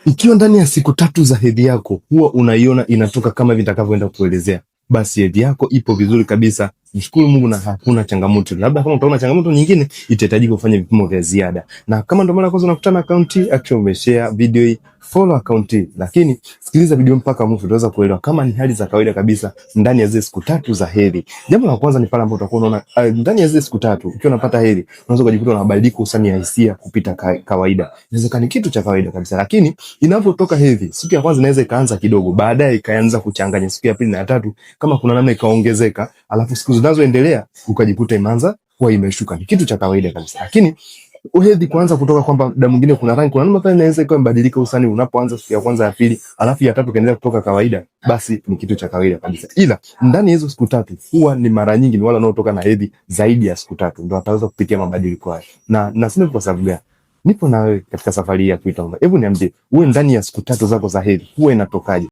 Ikiwa ndani ya siku 3 za hedhi yako huwa unaiona inatoka kama vitakavyoenda kuelezea, basi hedhi yako ipo vizuri kabisa. Mshukuru Mungu na hakuna changamoto. Labda kama utaona changamoto nyingine, itahitaji kufanya vipimo vya ziada. Na kama ndio mara kwanza unakutana na akaunti, actually umeshare video hii, follow akaunti. Lakini sikiliza video mpaka mwisho utaweza kuelewa kama ni hali za kawaida kabisa ndani ya zile siku 3 za hedhi. Jambo la kwanza ni pale ambapo utakuwa unaona ndani ya zile siku 3 ukiwa unapata hedhi, unaweza kujikuta unabadilika usani ya hisia kupita kawaida. Inaweza ni kitu cha kawaida kabisa, lakini inapotoka hedhi, siku ya kwanza inaweza ikaanza kidogo, baadaye ikaanza kuchanganya, siku ya pili na ya tatu kama kuna namna ikaongezeka, alafu siku zinazoendelea ukajikuta imeanza kuwa imeshuka. Ni kitu cha kawaida kabisa, lakini hedhi kuanza kutoka kwamba muda mwingine kuna rangi, kuna namna pale inaweza ikawa mbadilika usani unapoanza siku ya kwanza ya pili, alafu ya tatu kaendelea kutoka kawaida, basi ni kitu cha kawaida kabisa. Ila ndani ya hizo siku 3 huwa ni mara nyingi ni wale wanaotoka na hedhi zaidi ya siku 3 ndio wataweza kupitia mabadiliko haya. Na nasema kwa sababu gani? Nipo na wewe katika safari hii ya kuita. Hebu niambie, wewe ndani ya siku 3 zako za hedhi huwa inatokaje?